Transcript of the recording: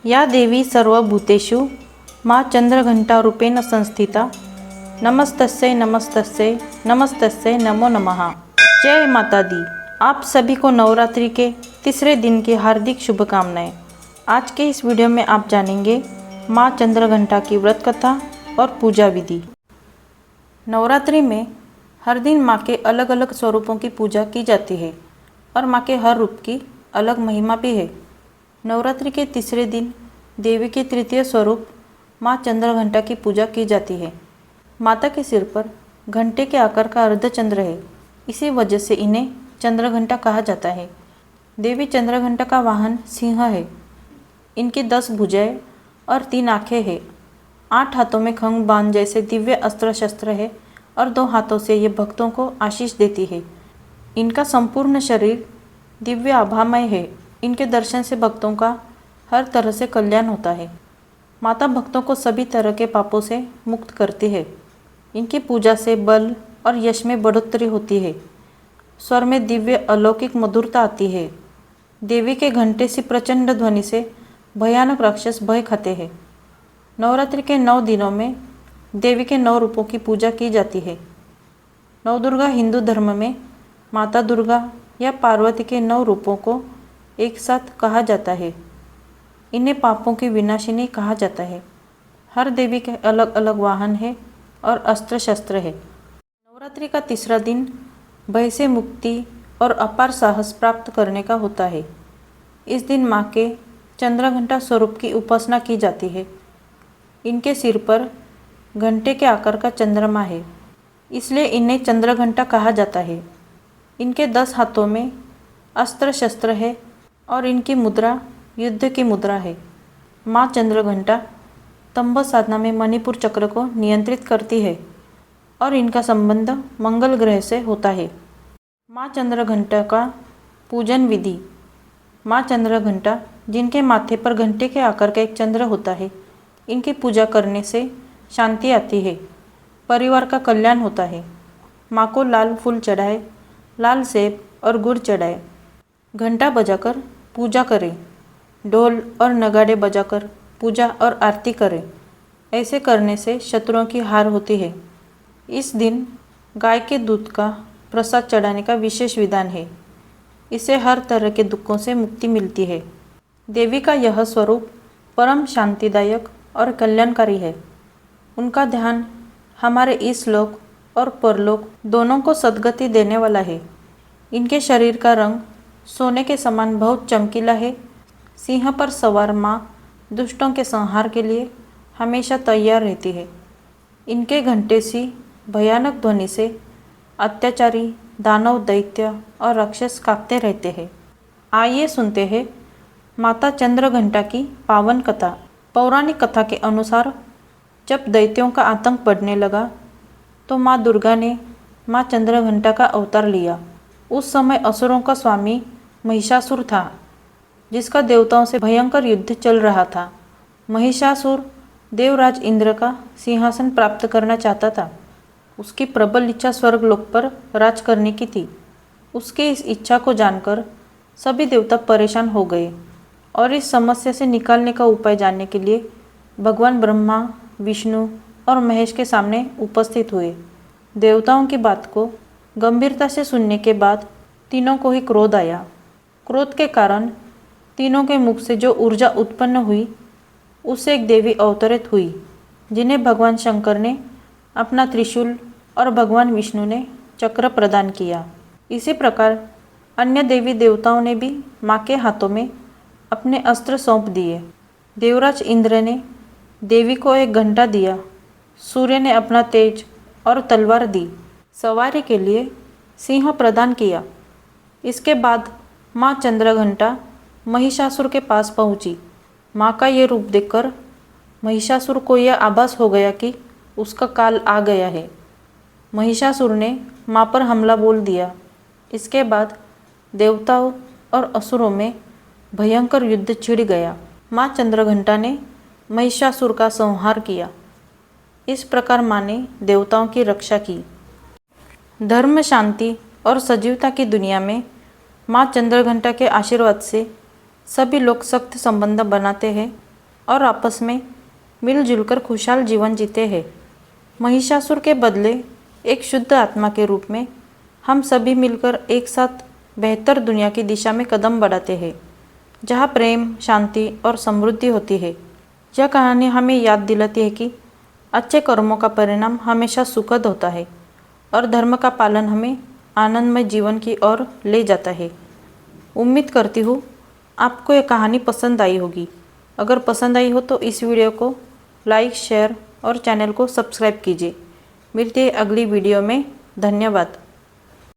या देवी सर्वभूतेषु माँ चंद्रघंटा रूपेण संस्थिता नमस्तस्यै नमस्तस्यै नमस्तस्यै नमो नमः। जय माता दी। आप सभी को नवरात्रि के तीसरे दिन की हार्दिक शुभकामनाएं। आज के इस वीडियो में आप जानेंगे माँ चंद्रघंटा की व्रत कथा और पूजा विधि। नवरात्रि में हर दिन माँ के अलग अलग स्वरूपों की पूजा की जाती है और माँ के हर रूप की अलग महिमा भी है। नवरात्रि के तीसरे दिन देवी के तृतीय स्वरूप माँ चंद्रघंटा की पूजा की जाती है। माता के सिर पर घंटे के आकार का अर्धचंद्र है, इसी वजह से इन्हें चंद्रघंटा कहा जाता है। देवी चंद्रघंटा का वाहन सिंह है। इनकी 10 भुजाएं और 3 आँखें हैं। 8 हाथों में खंग बाण जैसे दिव्य अस्त्र शस्त्र है और 2 हाथों से ये भक्तों को आशीष देती है। इनका संपूर्ण शरीर दिव्य आभामय है। इनके दर्शन से भक्तों का हर तरह से कल्याण होता है। माता भक्तों को सभी तरह के पापों से मुक्त करती है। इनकी पूजा से बल और यश में बढ़ोतरी होती है। स्वर में दिव्य अलौकिक मधुरता आती है। देवी के घंटे सी प्रचंड ध्वनि से भयानक राक्षस भय खाते हैं। नवरात्रि के 9 दिनों में देवी के 9 रूपों की पूजा की जाती है। नवदुर्गा हिंदू धर्म में माता दुर्गा या पार्वती के 9 रूपों को एक साथ कहा जाता है। इन्हें पापों की विनाशिनी कहा जाता है। हर देवी के अलग अलग वाहन है और अस्त्र शस्त्र है। नवरात्रि का तीसरा दिन भय से मुक्ति और अपार साहस प्राप्त करने का होता है। इस दिन माँ के चंद्रघंटा स्वरूप की उपासना की जाती है। इनके सिर पर घंटे के आकार का चंद्रमा है, इसलिए इन्हें चंद्रघंटा कहा जाता है। इनके 10 हाथों में अस्त्र शस्त्र है और इनकी मुद्रा युद्ध की मुद्रा है। माँ चंद्रघंटा तंब साधना में मणिपुर चक्र को नियंत्रित करती है और इनका संबंध मंगल ग्रह से होता है। माँ चंद्रघंटा का पूजन विधि। माँ चंद्रघंटा जिनके माथे पर घंटे के आकार का एक चंद्र होता है, इनकी पूजा करने से शांति आती है, परिवार का कल्याण होता है। माँ को लाल फूल चढ़ाए, लाल सेब और गुड़ चढ़ाए। घंटा बजाकर पूजा करें। ढोल और नगाड़े बजाकर पूजा और आरती करें। ऐसे करने से शत्रुओं की हार होती है। इस दिन गाय के दूध का प्रसाद चढ़ाने का विशेष विधान है। इससे हर तरह के दुखों से मुक्ति मिलती है। देवी का यह स्वरूप परम शांतिदायक और कल्याणकारी है। उनका ध्यान हमारे इस लोक और परलोक दोनों को सद्गति देने वाला है। इनके शरीर का रंग सोने के समान बहुत चमकीला है। सिंह पर सवार माँ दुष्टों के संहार के लिए हमेशा तैयार रहती है। इनके घंटे सी भयानक ध्वनि से अत्याचारी दानव, दैत्य और राक्षस कांपते रहते हैं। आइए सुनते हैं माता चंद्रघंटा की पावन कथा। पौराणिक कथा के अनुसार जब दैत्यों का आतंक बढ़ने लगा तो माँ दुर्गा ने माँ चंद्रघंटा का अवतार लिया। उस समय असुरों का स्वामी महिषासुर था, जिसका देवताओं से भयंकर युद्ध चल रहा था। महिषासुर देवराज इंद्र का सिंहासन प्राप्त करना चाहता था। उसकी प्रबल इच्छा स्वर्गलोक पर राज करने की थी। उसकी इस इच्छा को जानकर सभी देवता परेशान हो गए और इस समस्या से निकालने का उपाय जानने के लिए भगवान ब्रह्मा, विष्णु और महेश के सामने उपस्थित हुए। देवताओं की बात को गंभीरता से सुनने के बाद तीनों को ही क्रोध आया। क्रोध के कारण तीनों के मुख से जो ऊर्जा उत्पन्न हुई, उससे एक देवी अवतरित हुई, जिन्हें भगवान शंकर ने अपना त्रिशूल और भगवान विष्णु ने चक्र प्रदान किया। इसी प्रकार अन्य देवी देवताओं ने भी माँ के हाथों में अपने अस्त्र सौंप दिए। देवराज इंद्र ने देवी को एक घंटा दिया। सूर्य ने अपना तेज और तलवार दी। सवारी के लिए सिंह प्रदान किया। इसके बाद माँ चंद्रघंटा महिषासुर के पास पहुंची। माँ का ये रूप देखकर महिषासुर को यह आभास हो गया कि उसका काल आ गया है। महिषासुर ने माँ पर हमला बोल दिया। इसके बाद देवताओं और असुरों में भयंकर युद्ध छिड़ गया। माँ चंद्रघंटा ने महिषासुर का संहार किया। इस प्रकार माँ ने देवताओं की रक्षा की। धर्म, शांति और सजीवता की दुनिया में माँ चंद्रघंटा के आशीर्वाद से सभी लोग सख्त संबंध बनाते हैं और आपस में मिलजुल कर खुशहाल जीवन जीते हैं। महिषासुर के बदले एक शुद्ध आत्मा के रूप में हम सभी मिलकर एक साथ बेहतर दुनिया की दिशा में कदम बढ़ाते हैं, जहाँ प्रेम, शांति और समृद्धि होती है। यह कहानी हमें याद दिलाती है कि अच्छे कर्मों का परिणाम हमेशा सुखद होता है और धर्म का पालन हमें आनंदमय जीवन की ओर ले जाता है। उम्मीद करती हूँ आपको ये कहानी पसंद आई होगी। अगर पसंद आई हो तो इस वीडियो को लाइक, शेयर और चैनल को सब्सक्राइब कीजिए। मिलते हैं अगली वीडियो में। धन्यवाद।